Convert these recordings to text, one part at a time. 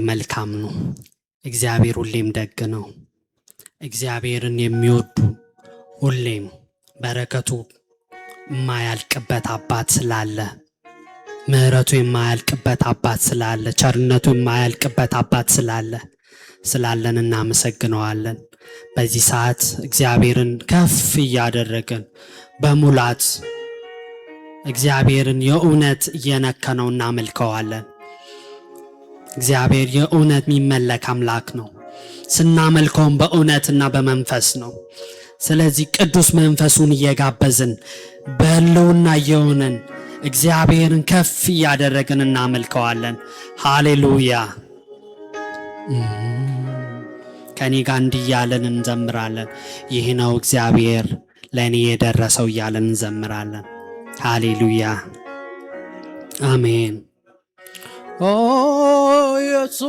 መልካም ነው። እግዚአብሔር ሁሌም ደግ ነው። እግዚአብሔርን የሚወዱ ሁሌም በረከቱ የማያልቅበት አባት ስላለ፣ ምሕረቱ የማያልቅበት አባት ስላለ፣ ቸርነቱ የማያልቅበት አባት ስላለን እናመሰግነዋለን። በዚህ ሰዓት እግዚአብሔርን ከፍ እያደረግን በሙላት እግዚአብሔርን የእውነት እየነከነው እናመልከዋለን። እግዚአብሔር የእውነት የሚመለክ አምላክ ነው። ስናመልከውም በእውነትና በመንፈስ ነው። ስለዚህ ቅዱስ መንፈሱን እየጋበዝን በሕልውና እየሆንን እግዚአብሔርን ከፍ እያደረግን እናመልከዋለን። ሃሌሉያ። ከኔ ጋር እንዲህ እያለን እንዘምራለን። ይህ ነው እግዚአብሔር ለእኔ የደረሰው እያለን እንዘምራለን። ሃሌሉያ አሜን። ኦ ኢየሱስ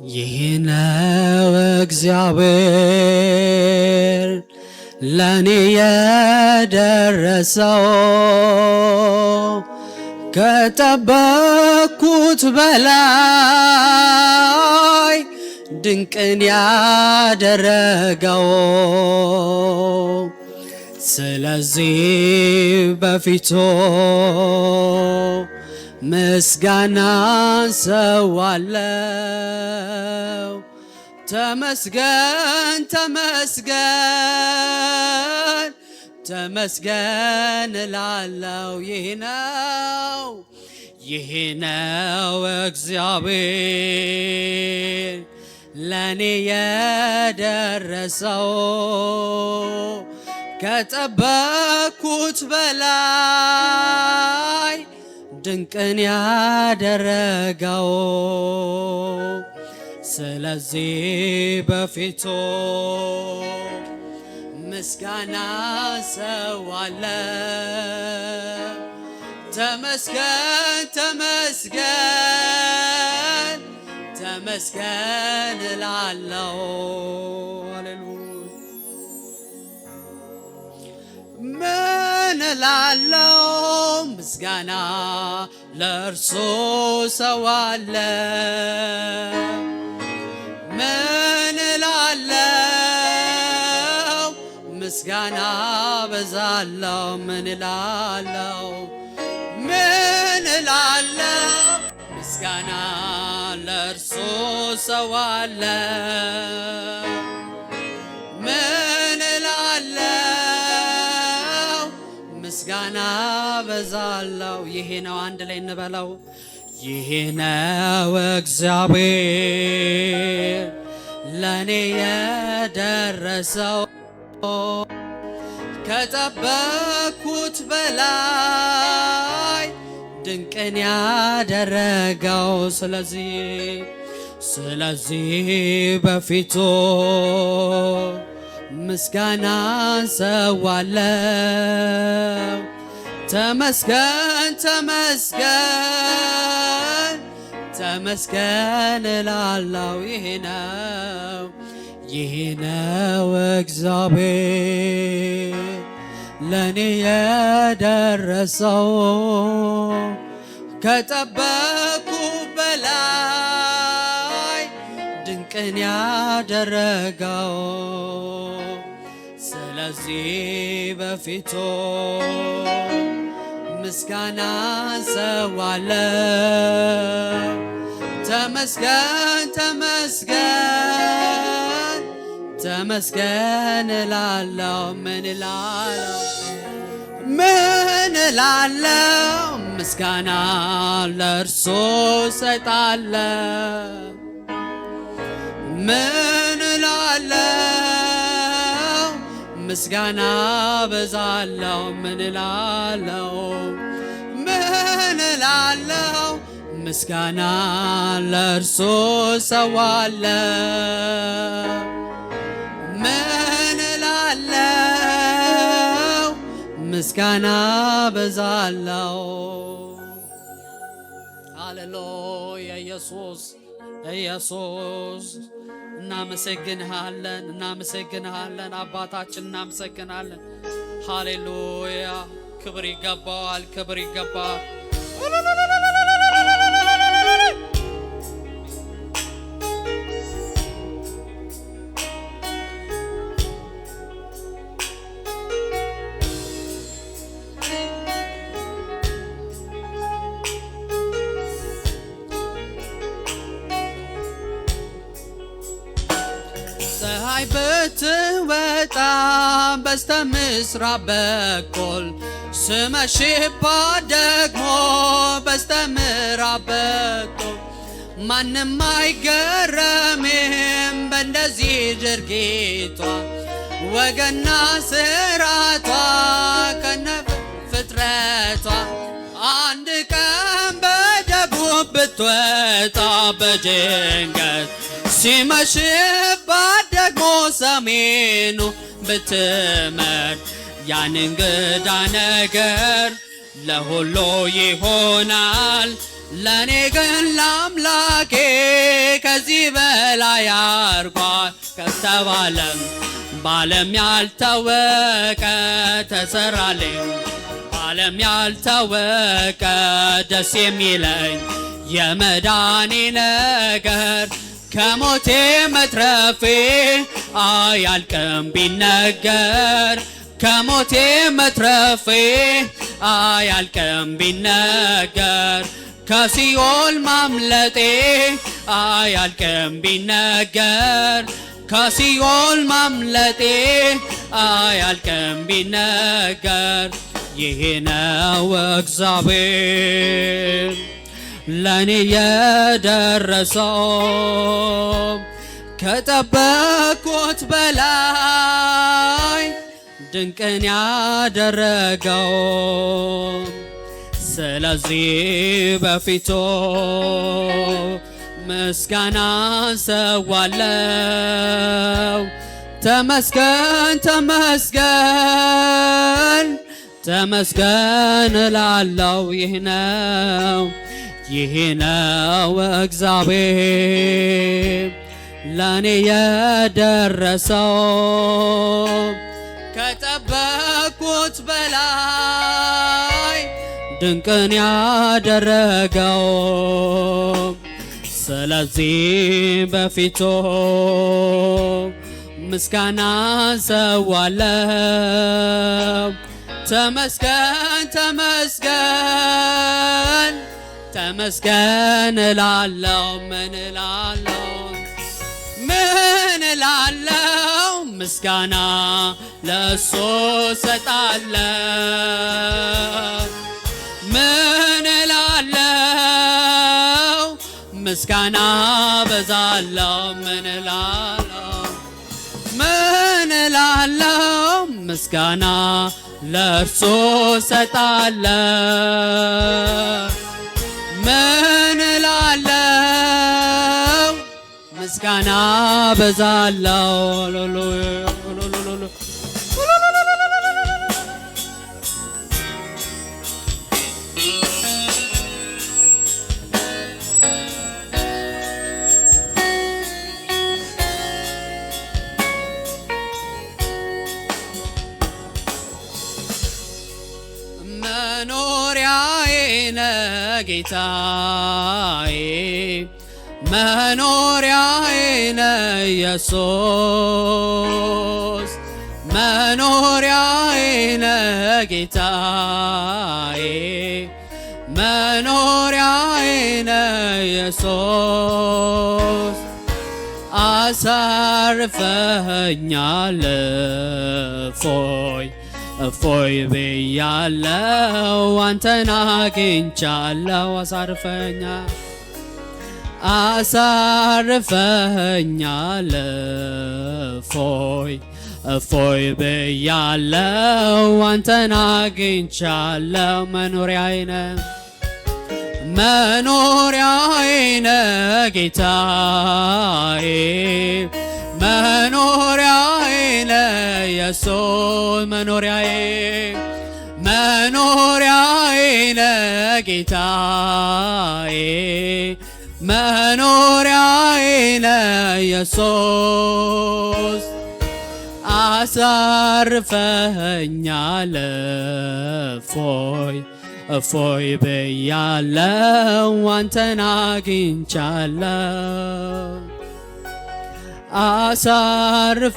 ይህ ነው እግዚአብሔር ለኔ የደረሰው ከጠበቅኩት በላይ ድንቅን ያደረገው። ስለዚህ በፊቱ ምስጋናን ሰዋለው። ተመስገን ተመስገን ተመስገን እላለው። ይህ ነው እግዚአብሔር ለኔ የደረሰው ከጠበቅኩት በላይ ድንቅን ያደረገው። ስለዚህ በፊቱ ምስጋና ሰዋለው። ተመስገን ተመስገን ተመስገን እላለው። ሃሌሉያ ምን እላለው? ምስጋና ለእርሱ ሰዋለው። ምን እላለው? ምስጋና በዛለው። ምን እላለው? ምን እላለው? ምስጋና ለእርሱ ሰዋለው። ምን እላለው? ምስጋና በዛለው። ይሄ ነው፣ አንድ ላይ እንበለው። ይሄ ነው እግዚአብሔር ለኔ የደረሰው ከጠበቅኩት በላይ ድንቅን ያደረገው። ስለዚህ በፊቱ ምስጋናን ሰዋለው። ተመስገን ተመስገን ተመስገን እላለው። ይህ ነው እግዚአብሔር ለኔ የደረሰው ከጠበቅኩ በላይ ድንቅን ያደረገው። ስለዚህ በፊቱ ምስጋና ሰዋለው። ተመስገን ተመስገን ተመስገን እላለው። ምን እላለው? ምስጋና ለእርሱ ሰጣለው። ምን እላለው? ምስጋና በዛለው። ምን እላለው? ምን እላለው? ምስጋና ለእርሱ ሰዋለው። ምን እላለው? ምስጋና በዛለው። ሃሌሉያ ኢየሱስ ኢየሱስ እናመሰግንሃለን እናመሰግንሃለን አባታችን እናመሰግናለን። ሃሌሉያ ክብር ይገባዋል ክብር ይገባዋል። ፀሐይ ብትወጣ በስተምስራቅ በኩል ስመሽባት ደግሞ በስተምዕራብ በኩል ማንም አይገረምም በእንደዚህ ድርጊቷ ወገና ስራቷ ከነ ፍጥረቷ አንድ ቀን በደቡብ ብትወጣ በድንገት ሲመሽባት ደግሞ ሰሜኑ ብትመር ያን እንግዳ ነገር ለሁሉ ይሆናል። ለኔ ግን ለአምላኬ ከዚህ በላይ አርጓል ከተባለም ባለም ያልታወቀ ተሰራልኝ ባለም ያልታወቀ ደስ የሚለኝ የመዳኔ ነገር ከሞቴ መትረፌ አያልቅም ቢነገር ከሞቴ መትረፌ አያልቅም ቢነገር ከሲኦል ማምለጤ አያልቅም ቢነገር ከሲኦል ማምለጤ አያልቅም ቢነገር ይሄ ነው እግዚአብሔር ለኔ የደረሰው ከጠበቅኩት በላይ ድንቅን ያደረገው ስለዚህ በፊቱ ምስጋና ሰዋለው ተመስገን ተመስገን ተመስገን እላለው ይህ ነው እግዚአብሔር ለኔ የደረሰው ከጠበቅኩት በላይ ድንቅን ያደረገው ስለዚህ በፊቱ ምስጋና ሰዋለው ተመስገን ተመስገን ተመስገን እላለው ምን እላለው ምስጋና ለእሱ ሰጣለው ምን እላለው ምስጋና በዛለው ምን እላለው ምስጋና ለእርሱ ሰጣለው ምን እላለው ምስጋና በዛለው መኖሪያዬ ነህ ጌታዬ መኖሪያዬ ነህ ኢየሱስ መኖሪያዬ ነህ ጌታዬ መኖሪያዬ ነህ ኢየሱስ አሳርፈኸኛል እፎይ ብያለው አንተን አግኝቻለው አሳርፈኸኛል እፎይ ብያለው አንተን አግኝቻለው መኖሪያዬ ነህ ጌታዬ መኖሪያዬ ነህ ኢየሱስ መኖሪያዬ ነህ ጌታዬ መኖሪያዬ ነህ ኢየሱስ አሳርፈኸኛል እፎይ እፎይ ብያለው አንተን አግኝቻለሁ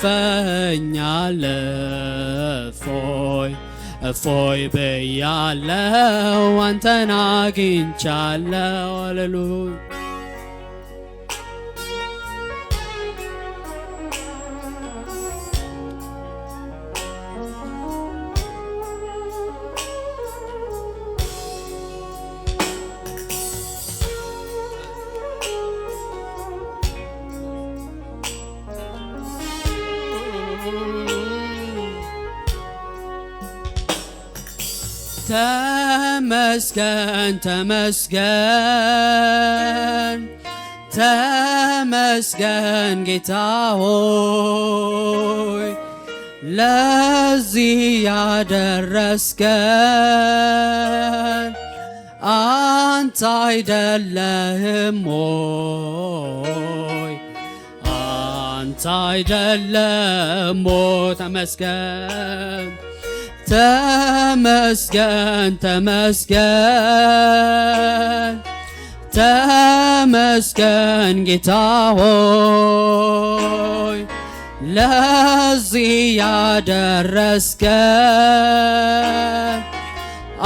አሳርፈኸኛል እፎይ እፎይ ብያለው አንተን አግኝቻለሁ ሃሌሉያ ተመስገን ተመስገን ተመስገን ጌታ ሆይ ለዚህ ያደረስከን አንተ አይደለህም ሆይ አንተ አይደለም ተመስገን ተመስገን ተመስገን ተመስገን ጌታ ሆይ ለዚህ ያደረስከን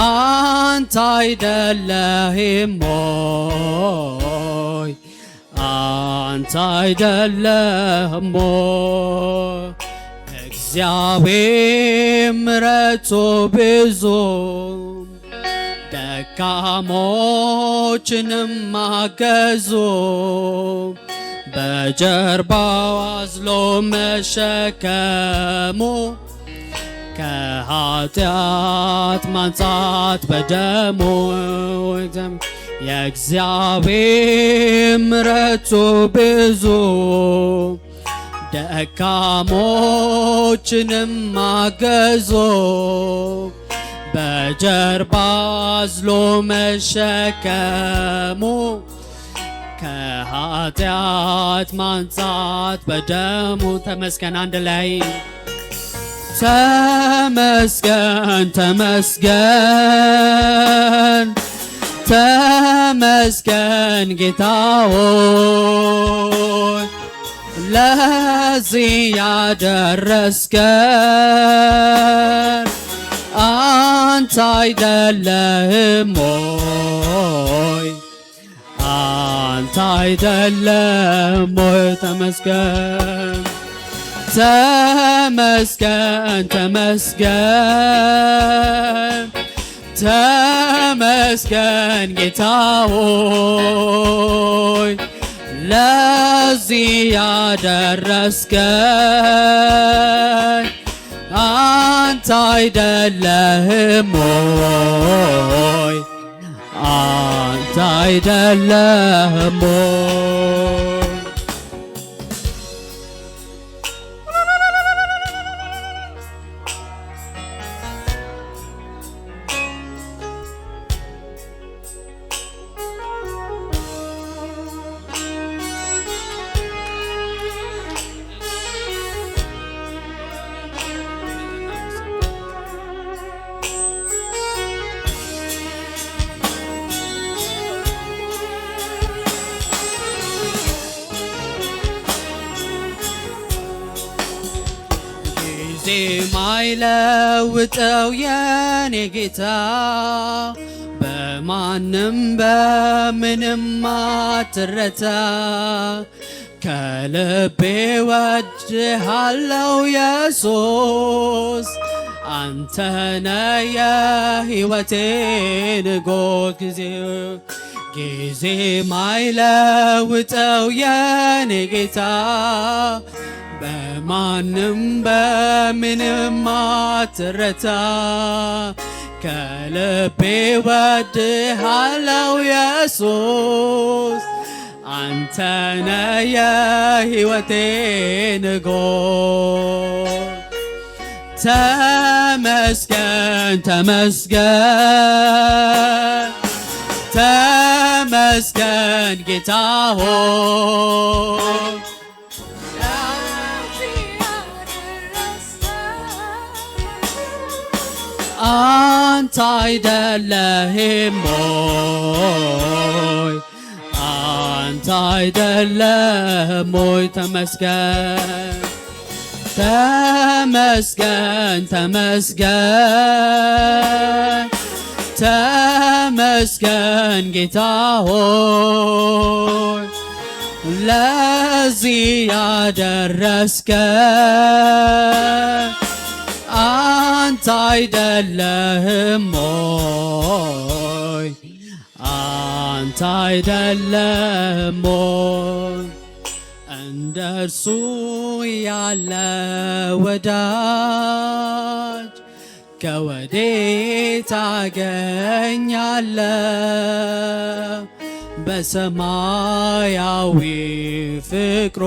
አንተ አይደለህም ሆይ አንተ አይደለህም ሆይ እግዚአብሔር ምሕረቱ ብዙ ደካሞችንም አገዙ በጀርባው አዝሎ መሸከሙ ከኃጢአት ማንጻት በደሙ የእግዚአብሔር ምሕረቱ ብዙ ደካሞችንም አገዞ በጀርባ አዝሎ መሸከሙ ከኃጢአት ማንጻት በደሙ ተመስገን አንድ ላይ ተመስገን ተመስገን ተመስገን ጌታ ሆይ ለዚህ ያደረስከን አንተ አይደለህም ሆይ አንተ አይደለም ሆይ ተመስገን ተመስገን ተመስገን ተመስገን ጌታ ሆይ ለዚህ ያደረስከን አንተ አይደለህም ሆይ አንተ አይደለህም ሆይ ማይለውጠው የኔ ጌታ በማንም በምንም አትረታ ከልቤ ወድሃለው ኢየሱስ አንተነ የሕይወቴ ንጉሥ ጊዜ ማይለውጠው የኔ ጌታ በማንም በምንም አትረታ ከልቤ ወድሃለው ኢየሱስ አንተነ የሕይወቴ ንጉሥ ተመስገን ተመስገን ተመስገን ጌታ ሆይ አንተ አይደለህም ሆይ አንተ አይደለህም ሆይ ተመስገን ተመስገን ተመስገን ተመስገን ጌታ ሆይ ለዚህ ያደረስከን አንተ አይደለህም ሆይ አንተ አይደለህም ሆይ እንደርሱ ያለ ወዳጅ ከወዴት አገኛለሁ በሰማያዊ ፍቅሩ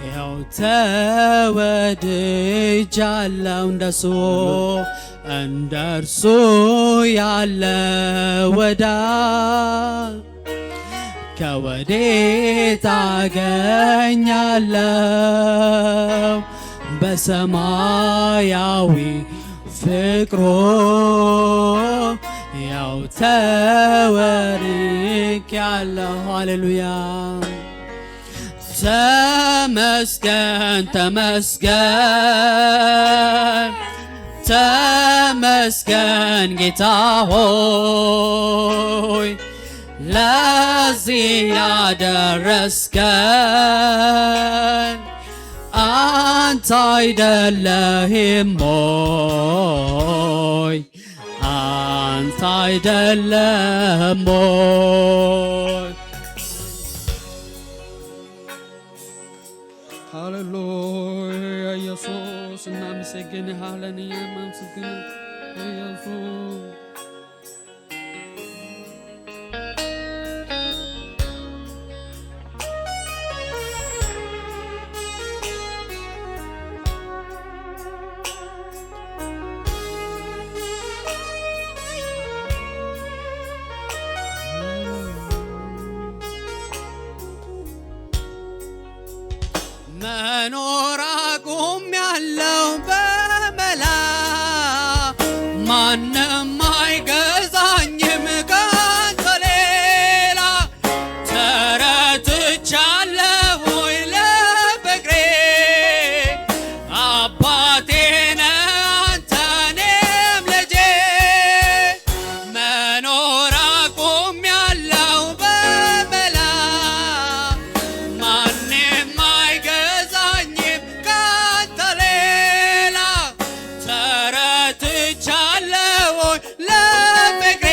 ያው ተወድጃለሁ እንደርሱ ያለ ወዳጅ ከወዴት አገኛለሁ በሰማያዊ ፍቅሩ ያው ተወርቄአለሁ ሃሌሉያ ተመስገን ተመስገን ተመስገን ጌታ ሆይ ለዚህ ያደረስከን አንተ አይደለህም ሆይ አንተ አይደለህም ሆይ ሃሌሉያ ኢየሱስ እናመሰግንሃለን ኢየሱስ መኖር አቁሜያለሁ በመላ ማንም አይገዛኝም ካንተ ሌላ ተረትቻለሁ ለፍቅሬ አባቴ ነህ አንተ እኔም ልጄ መኖር አቁሜያለሁ በመላ ማንም አይገዛኝም ካንተ ሌላ ተረትቻለሁ ለፍቅሬ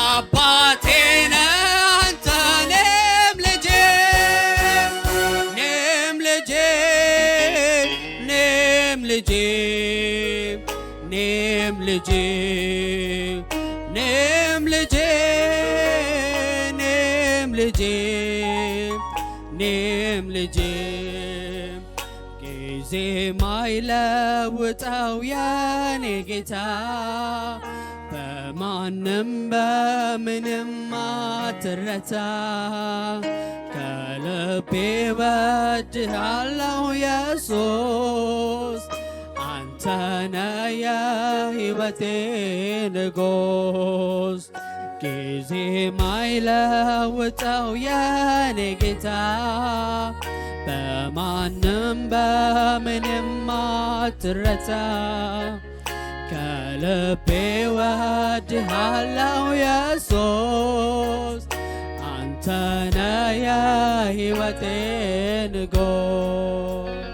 አባቴ ነህ አንተ እኔም ልጄ እኔም ልጄ እኔም ልጄ እኔም ልጄ እኔም ልጄ እኔም ልጄ እኔም ልጄ ጊዜ ማይለውጠው የኔ ጌታ በማንም በምንም አትረታ ከልቤ እወድሃለሁ ኢየሱስ አንተ ነህ የሕይወቴ ንጉሥ ጊዜ ማይለውጠው የኔ ጌታ በማንም በምንም አትረታ ከልቤ እወድሃለሁ ኢየሱስ አንተ ነህ የሕይወቴ ንጉሥ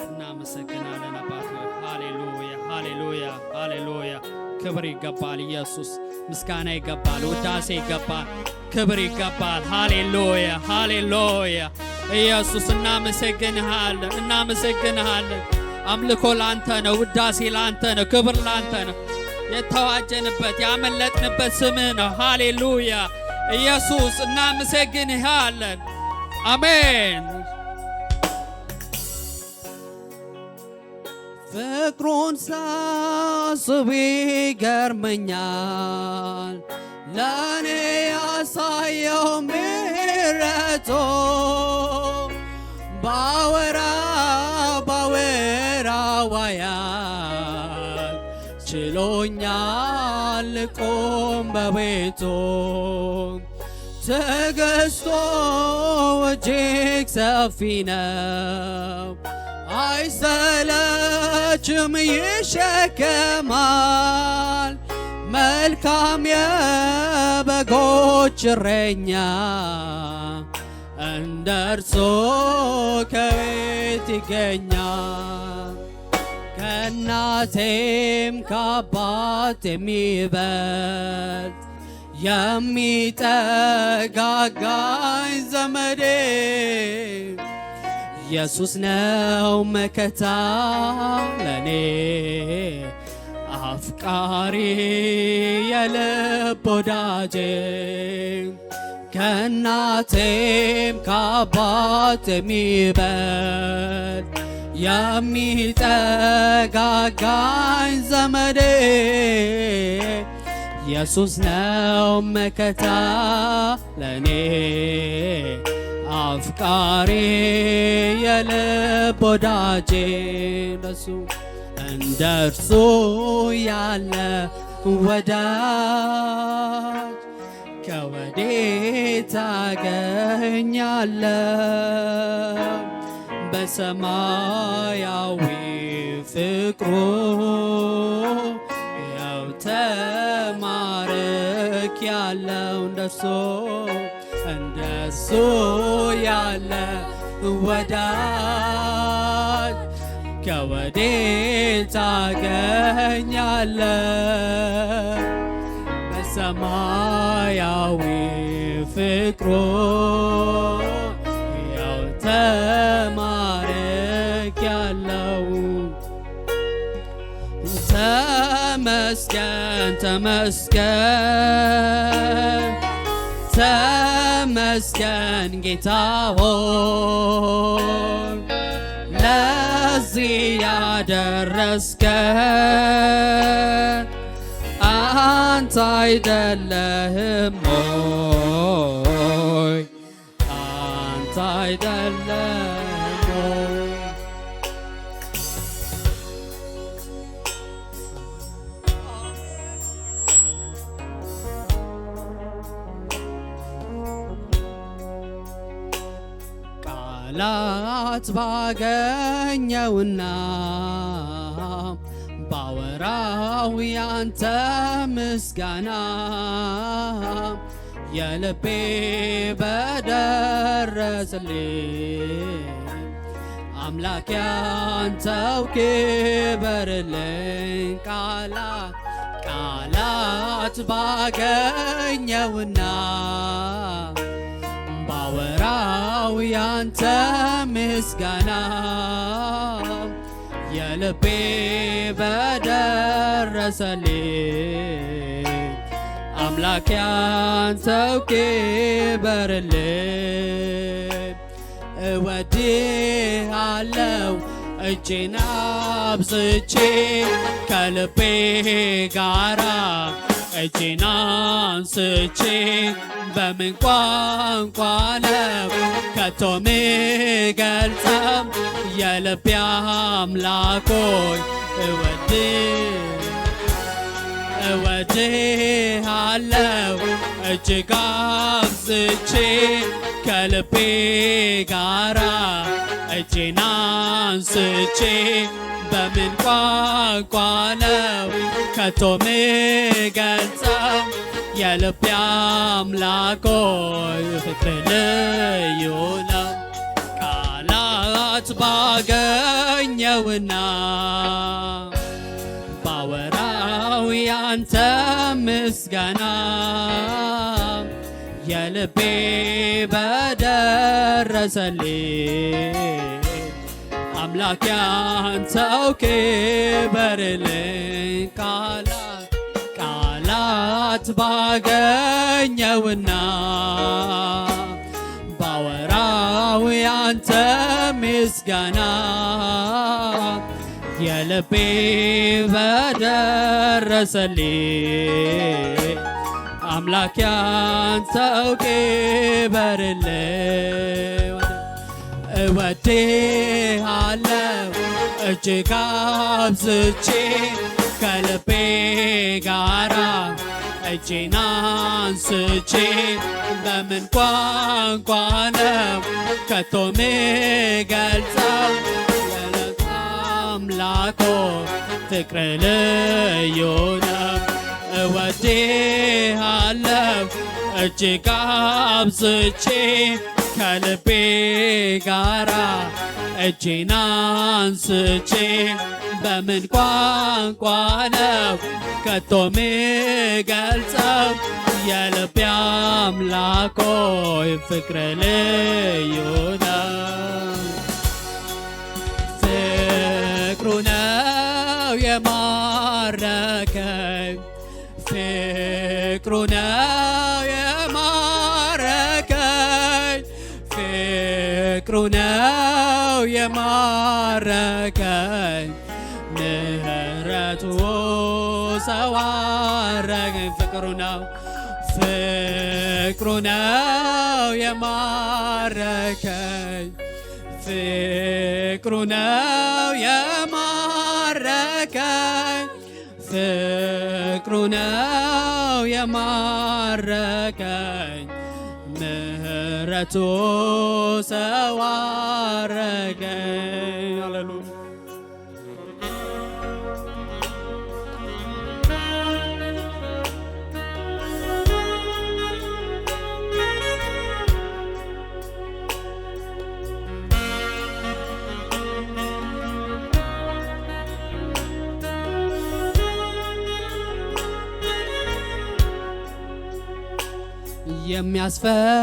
እናመሰግናለን አባት ሃሌሉያ ሃሌሉያ ሃሌሉያ ክብር ይገባል ኢየሱስ ምስጋና ይገባል ውዳሴ ይገባል ክብር ይገባል ሃሌሉያ ሃሌሉያ ኢየሱስ እናመሰግንሃለን አምልኮ ላንተ ነው ውዳሴ ላንተ ነው ክብር ላንተ ነው የተዋጀንበት ያመለጥንበት ስምህ ነው። ሃሌሉያ ኢየሱስ እናመሰግንሃለን። አሜን። ፍቅሩን ሳስብ ይገርመኛል ለኔ ያሳየው ምሕረቱ ባወራው ያህል ችሎኛል ልቆም በቤቱ ትዕግሥቱ እጅግ ሰፊ ነው አይሰለችም ይሸከማል መልካም የበጎች እረኛ እንደ እርሱ ከቤት ይገኛል ከእናቴም ከአባት የሚበልጥ የሚጠጋጋኝ ዘመዴ ኢየሱስ ነው መከታ ለኔ አፍቃሪ የልብ ወዳጄ ከእናቴም ከአባት የሚበልጥ የሚጠጋጋኝ ዘመዴ ኢየሱስ ነው መከታ ለኔ አፍቃሪ የልብ ወዳጄ እንደ እርሱ ያለ ወዳጅ ከወዴት አገኛለሁ? በሰማያዊ ፍቅሩ ያው ተማርኬያለሁ። እንደሱ ያለ ወዳጅ ከወዴት አገኛለሁ? በሰማያዊ ፍቅሩ ያው ተማርኬያለሁ። ተመስገን ተመስገን ተመስገን ጌታ ሆይ ለዚህ ያደረስከን አንተ አይደለህም ሆይ አንተ አይደለህም ሆይ ቃላት ባገኘውና ባወራው ያንተ ምስጋና የልቤ በደረሰልኝ አምላክ ያንተው ክበርልኝ። ቃላት ባገኘውና ባወራው ያንተ ምስጋና የልቤ በደረሰልኝ አምላክ ያንተው ክበርልኝ። እወድሃለሁ እጄን አብዝቼ ከልቤ ጋራ እጄን አንስቼ በምን ቋንቋ ነው ከቶ ምገልጸው የልቤ አምላክ ሆይ እወድሃለሁ እጅግ አብዝቼ ከልቤ ጋራ እጄን አንስቼ በምን ቋንቋ ነው ከቶ ምገልጸው የልቤ አምላክ ሆይ ፍቅርህ ልዩ ነው። ቃላት ባገኘውና ባወራው ያንተ ምስጋና የልቤ በደረሰልኝ አምላክ ያንተው ክበርልኝ። ቃላት ባገኘውና ባወራው ያንተ ምስጋና የልቤ በደረሰልኝ አምላክ ያንተው ክበርልኝ እወድሃለሁ እጅግ አብዝቼ ከልቤ ጋራ እጄን አንስቼ በምን ቋንቋ ነው ከቶ ምገልጸው አምላኮ ፍቅር ልዩ ነው እወድሃለሁ እጅግ አብዝቼ ከልቤ ጋራ እጄን አንስቼ በምን ቋንቋ ነው ከቶ ምገልጸው የልቤ አምላክ ሆይ ፍቅር ልዩ ነው ፍቅሩ ነው የማረከኝ ፍቅሩ ነው የማረከኝ ፍቅሩ ነው የማረከኝ ምህረቱ ሰው አረገኝ ፍቅሩ ነው የማረከኝ ፍቅሩ ነው የማረከኝ ፍቅሩ ነው የማረከኝ ምህረቱ ሰው አረገኝ ሃሌሉያ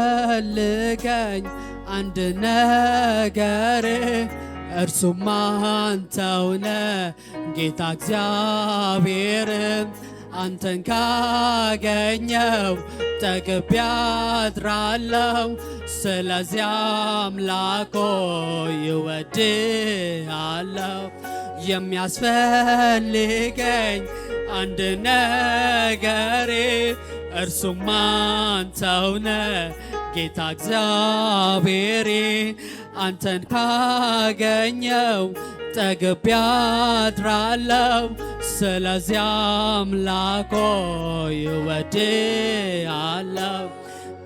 የሚያስፈልገኝ አንድ ነገር እርሱም አንተው ነህ ጌታ እግዚአብሔር አንተን ካገኘው ጠግቤ አድራለሁ ስለዚህ አምላክ ሆይ እወድሃለሁ የሚያስፈልገኝ አንድ ነገር እርሱም አንተው ነህ ጌታ እግዚአብሔር አንተን ካገኘው ጠግቤ አድራለሁ ስለዚህ አምላክ ሆይ እወድሃለሁ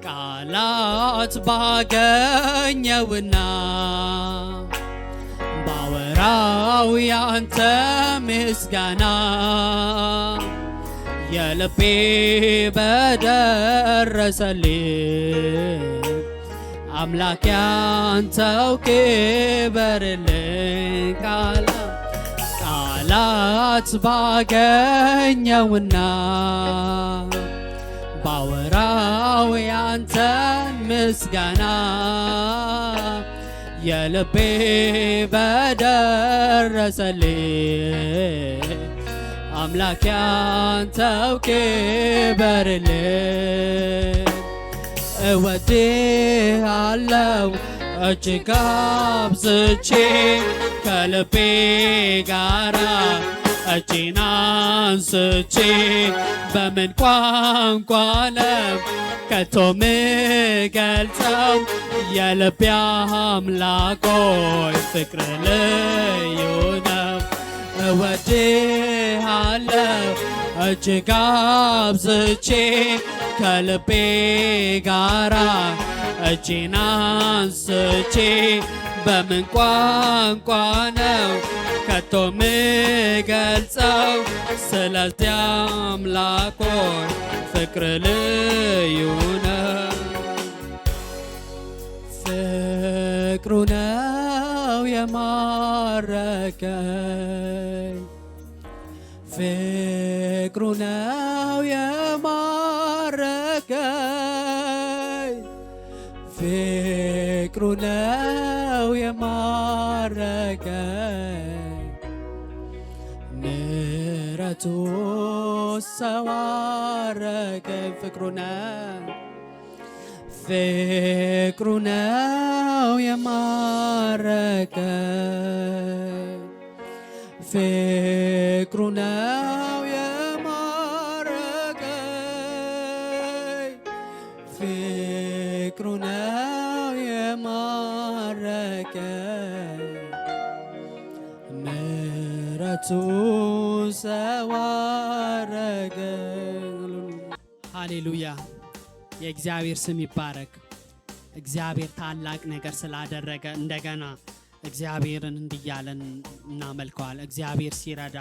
ቃላት ባገኘውና ባወራው ያንተ ምስጋና የልቤ በደረሰልኝ አምላክ ያንተው ክበርልኝ ቃላት ባገኘውና ባወራው ያንተን ምስጋና የልቤ በደረሰልኝ አምላክ ያንተው ክበርልኝ እወድሃለሁ እጅግ አብዝቼ ከልቤ ጋራ እጄን አንስቼ በምን ቋንቋ ነው ከቶ ምገልጸው የልቤ አምላክ ሆይ ፍቅር ልዩ ነው እወድሃለሁ እጅግ አብዝቼ ከልቤ ጋራ እጄን አንስቼ በምን ቋንቋ ነው ከቶ ምገልጸው ስለዚህ አምላክ ሆይ ፍቅር ልዩ ነው ፍቅሩ ነው የማረከኝ ፍቅሩ ነው የማረከኝ ፍቅሩ ነው የማረከኝ ምሕረቱ ሰው አረገኝ ፍቅሩ ነው የማረከኝ ፍቅሩ ነው የማረከኝ ፍቅሩ ነው የማረከኝ ምሕረቱ ሰው አረገኝ። ሃሌሉያ! የእግዚአብሔር ስም ይባረክ። እግዚአብሔር ታላቅ ነገር ስላደረገ እንደገና እግዚአብሔርን እንዲያለን እናመልከዋል። እግዚአብሔር ሲረዳ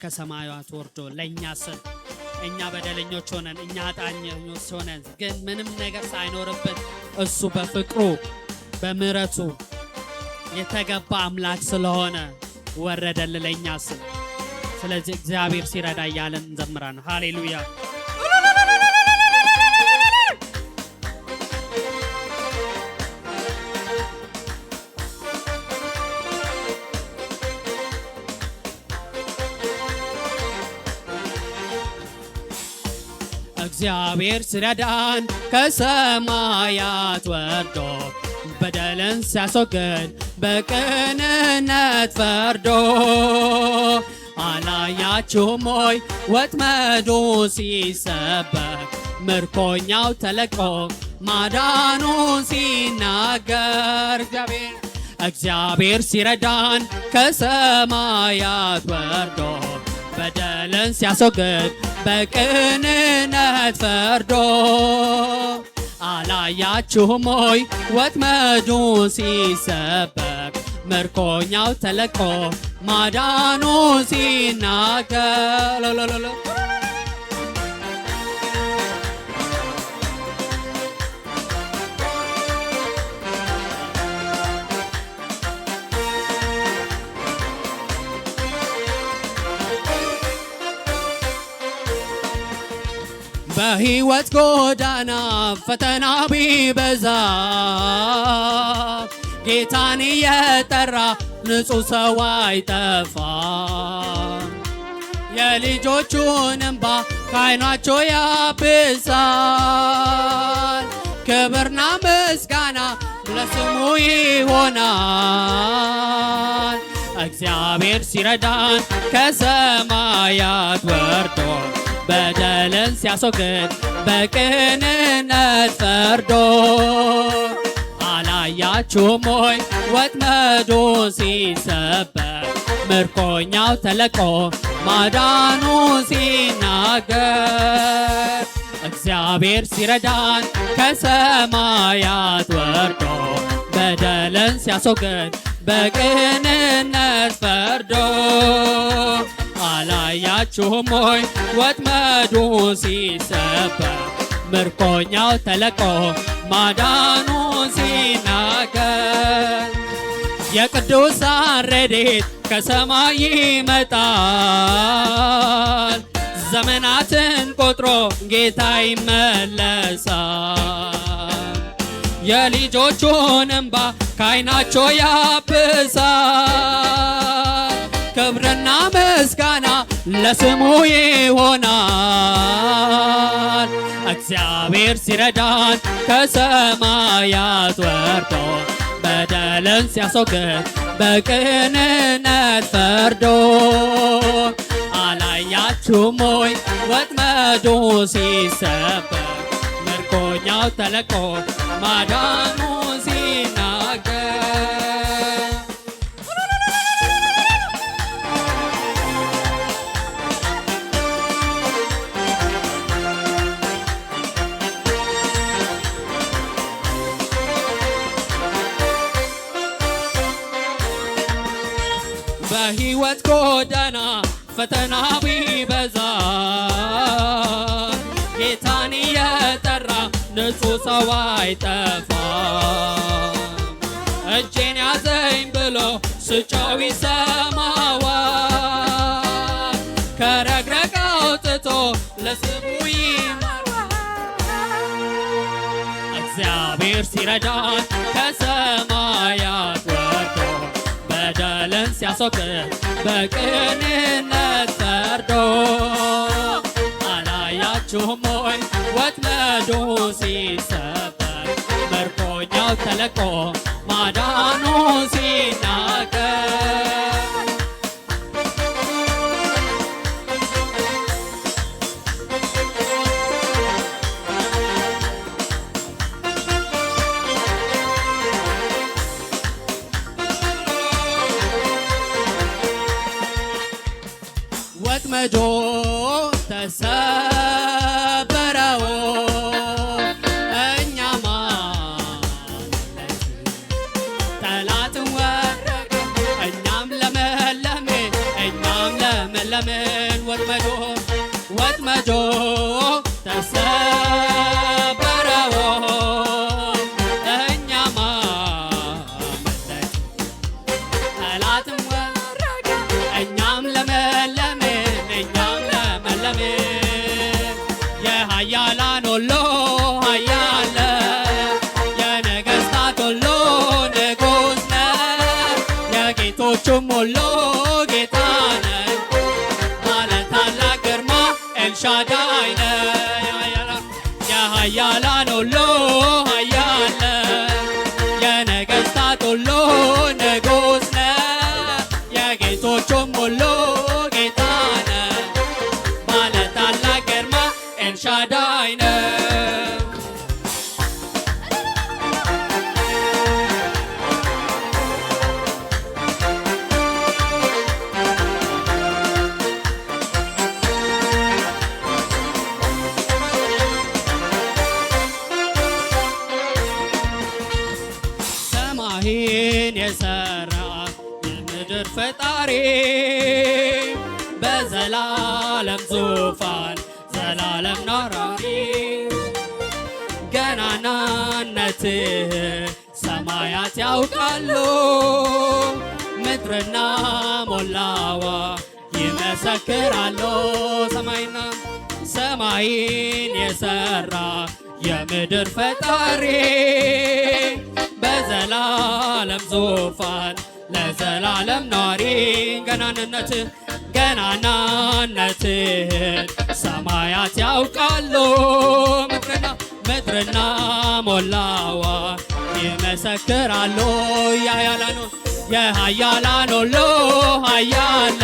ከሰማያት ወርዶ ለእኛ ስል እኛ በደለኞች ሆነን እኛ ኃጢአተኞች ሆነን ግን ምንም ነገር ሳይኖርብን እሱ በፍቅሩ በምሕረቱ የተገባ አምላክ ስለሆነ ወረደልን ለእኛ ስል። ስለዚህ እግዚአብሔር ሲረዳ እያለን እንዘምራለን። ሃሌሉያ! እግዚአብሔር ሲረዳን ከሰማያት ወርዶ በደልን ሲያስወግድ በቅንነት ፈርዶ አላያችሁም ሆይ ወጥመዱ ሲሰበር ምርኮኛው ተለቆ ማዳኑን ሲናገር እግዚአብሔር ሲረዳን ከሰማያት ወርዶ በደልን ሲያስወግድ በቅንነት ፈርዶ አላያችሁም ሆይ ወጥመዱ ሲሰበር ምርኮኛው ተለቆ ማዳኑ ሲናገር በሕይወት ጎዳና ፈተና ቢበዛ ጌታን የጠራ ንጹሕ ሰው አይጠፋ። የልጆቹን እንባ ከዓይናቸው ያብሳል። ክብርና ምስጋና ለስሙ ይሆናል። እግዚአብሔር ሲረዳን ከሰማያት ወርዶ በደልን ሲያስወግድ በቅንነት ፈርዶ አላያችሁም ሆይ ወጥመዱ ሲሰበር ምርኮኛው ተለቆ ማዳኑ ሲናገር እግዚአብሔር ሲረዳን ከሰማያት ወርዶ በደልን ሲያስወግድ በቅንነት ፈርዶ አላያችሁም ሆይ ወጥመዱ ሲሰበር ምርኮኛው ተለቆ ማዳኑ ሲናገር የቅዱሳን ረድኤት ከሰማይ ይመጣል። ዘመናትን ቆጥሮ ጌታ ይመለሳል። የልጆቹን እንባ ከዓይናቸው ያብሳል። ክብርና ምስጋና ለስሙ ይሆናል። እግዚአብሔር ሲረዳን ከሰማያት ወርዶ በደልን ሲያስወግድ በቅንነት ፈርዶ አላያችሁም ሆይ ወጥመዱ ሲሰበር ምርኮኛው ተለቆ ማዳኑ ሲናገር በሕይወት ጎዳና ፈተና ቢበዛ ጌታን የጠራ ንጹሕ ሰው አይጠፋ። እጄን ያዘኝ ብሎ ስጮህ ይሰማዋል። ከረግረግ አውጥቶ ለስሙ እግዚአብሔር ሲረዳን ከሰማያት ወርዶ በደልን ሲያስወግድ በቅንነት ፈርዶ አላያችሁም ሆይ ወጥመዱ ሲሰበር ምርኮኛው ተለቆ ማዳኑ ሲናገር ወጥመዱ ተሰበረው እኛማ ጠላትን ወረደ እኛም ለመለምን ወጥመዱ ተሰበረው እኛማ ጠላትን ወረደ እኛም ለመለምን የኃያላን ሁሉ ኃያል የነገሥታት ሁሉ ንጉሥ ነህ የጌቶቹም ሁሉ ጌታ ነህ ባለ ታላቅ ግርማ ኤልሻዳይ ነህ የኃያላን ሁሉ ኃያል የነገሥታት ሁሉ ንጉሥ ነህ የጌቶቹም ሁሉ ጌታ ነህ ባለ ታላቅ ግርማ ኤልሻዳይ ነህ። ሰማይን የሰራ የምድር ፈጣሪ በዘላለም ዙፋን ዘላለም ኖራሪ ገናናነትህ ሰማያት ያውቃሉ ምድርና ሞላዋ ይመሰክራሉ። ሰማይን የሰራ የምድር ፈጣሪ በዘላለም ዙፋን ለዘላለም ኗሪ ገናናነትህን ሰማያት ያውቃሉ ምድርና ሞላዋ ይመሰክራሉ። የኃያላን ሁሉ ኃያል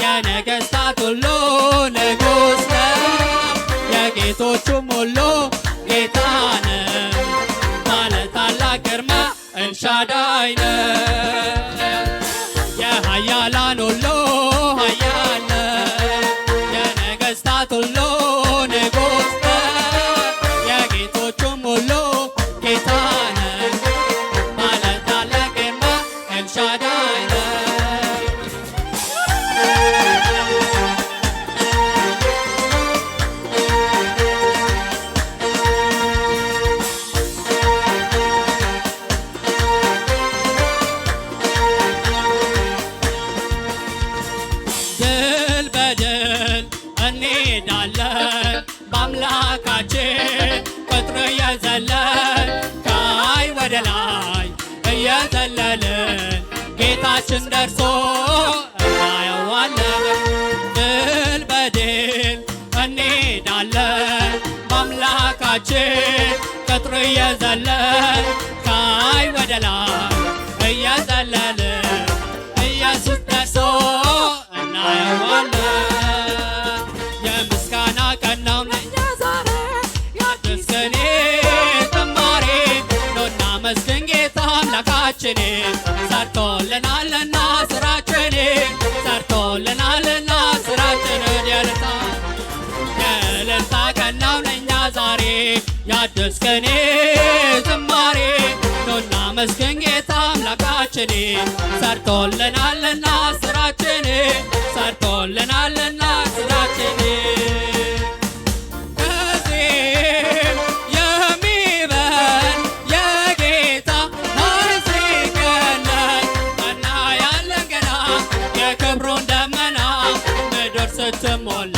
የነገሥታት ሁሉ ንጉሥ ነህ የጌቶቹም ሁሉ ጌታ ነህ ባለ ታላቅ ግርማ ኤልሻዳይ ነህ የኃያላን ሁሉ ኃያል የነገሥታት ሁሉ ንጉሥ ነህ የጌቶቹም ሁሉ ጌታ ነህ ባለ ታላቅ ግርማ ኤልሻዳይ ነህ። ድል በድል እንሄዳለን በአምላካችን ቁጥር እየዘለን ከላይ ወደ ላይ እየዘለልን ጌታችን ደርሶ እናየዋለን። ድል በድል እንሄዳለን በአምላካችን ቁጥር እየዘለን ከላይ ወደ ላይ እየዘለልን ኢየሱስ ደርሶ እናየዋለን። የምስጋና ቀን ነው ለእኛ ዛሬ የአዲስ ቅኔ ዝማሬ ኑና መስግን ጌታ አምላካችንን ሰርቶልናልና ስራችንን የእልልታ ቀን ነው ለእኛ ዛሬ የአዲስ ቅኔ ዝማሬ ኑና መስግን ጌታ አምላካችንን ሰርቶልናልና ስራችንን ከዚህም የሚበልጥ የጌታ ኃይል ሲገለጥ እናያለን ገና የክብሩን ደመና ምድር ስትሞላ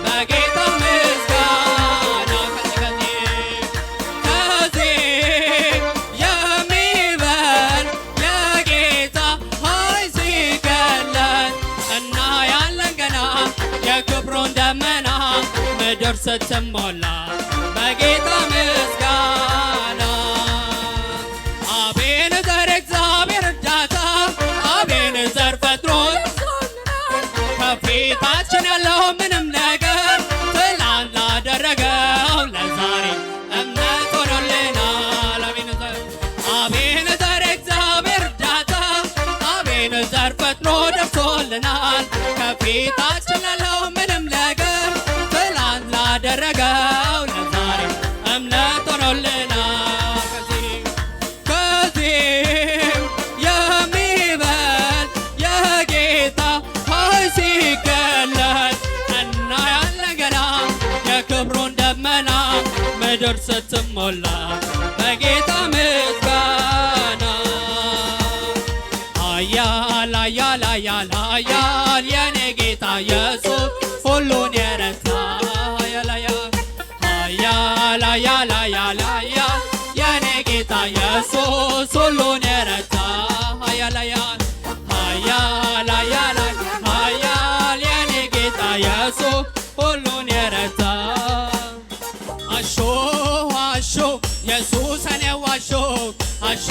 በጌታ ምስጋና ከዚህም የሚበልጥ የጌታ ኃይል ሲገለጥ እናያለን ምድር ስትሞላ በጌታ ምስጋና አቤኔዘር እግዚአብሔር እርዳታ አቤኔዘር ፈጥኖ ከፊታችን ያለው ምንም ነገር ትላንት ላደረገው ለዛሬ እምነት ሆኖልናል። አቤኔዘር እግዚአብሔር እርዳታ አቤኔዘር ፈጥኖ ደርሶልናል። ከፊታችን ያለው ምንም ነገር ትላንት ላደረገው ለዛሬ እምነት ሆኖልናል። ከዚህም የሚበልጥ የጌታ ኃይል ሲገለጥ እናያለን ገና የክብሩን ደመና ምድር ስትሞላ በጌታ ምስጋና ኃያል ኃያል ኃያል ኃያል የኔ ጌታ ኢየሱስ ሁሉን የረታ ኃያል ኃያል ኃያል ኃያል ኃያል የኔ ጌታ ኢየሱስ ሁሉን የረታ ኃያል ኃያል ኃያል ኃያል የኔ ጌታ ኢየሱስ ሁሉን የረታ አሾ አሾ ኢየሱስ እኔ ዋሾ አሾ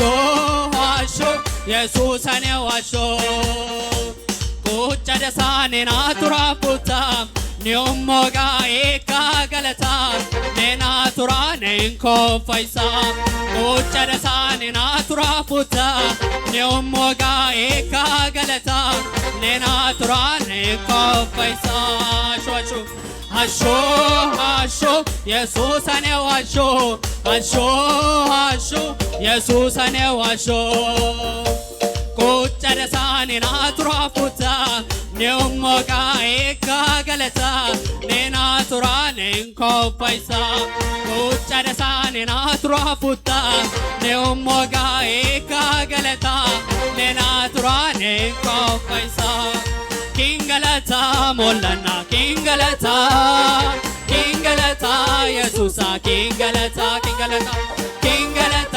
አሾ ኢየሱስ እኔ ዋሾ ቁጭ ደሳኔ ናቱራ ፉታ ኒዮሞጋ ኤካ ገለታ ኔናቱራ ኔንኮ ፈይሳ ቁጭ ደሳኔ ናቱራ ፉታ ኒዮሞጋ ኤካ ገለታ ኔናቱራ ኔንኮ ፈይሳ ሾቹ አሾ አሾ ኢየሱስ እኔ ዋሾ አሾ አሾ ኢየሱስ እኔ ዋሾ ቁጭ ደሳኔ ናቱራ ፉታ ኒዮሞጋ ኤካ ገለታ ኔናቱራ ኔንኮ ፈይሳ ቁጭ ደሳኔ ናቱራ ፉታ ኒዮሞጋ ኤካ ገለታ ኔናቱራ ኔንኮ ፈይሳ ኪንገለታ ሞላና ኪንገለታ ኪንገለታ ኢየሱሳ ኪንገለታ ኪንገለታ ኪንገለታ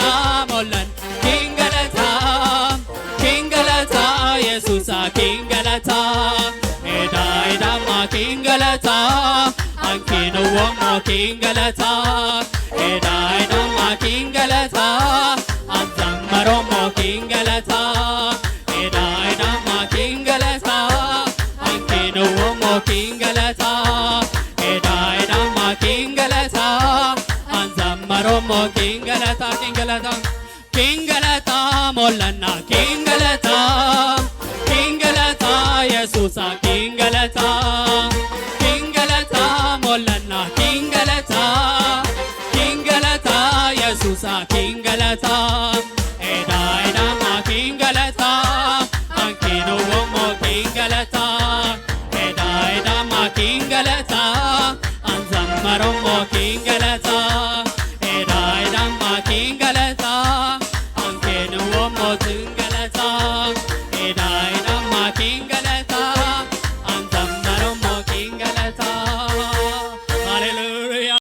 ሞላን ኪንገለታ ኪንገለታ ኢየሱሳ ኪንገለታ ኤዳ ኤዳማ ኪንገለታ አንኪኑ ወሞ ኪንገለታ ኤዳ ኤዳማ ኪንገለታ አንዘመሮሞ ኪንገለታ ኤዳ ኤዳማ ኪንገለታ አንኪኑ ወሞ ኪንገለታ ኤዳ ኤዳማ ኪንገለታ አንዘመሮሞ ኪንገለታ ኪንገለታ ኪንገለታ ሞላና ኪንገለታ ኪንገለታ ኢየሱሳ ኪንገለታ ኪንገለታ ሞላና ኪንገለታ ኪንገለታ ኢየሱሳ ኪንገለታ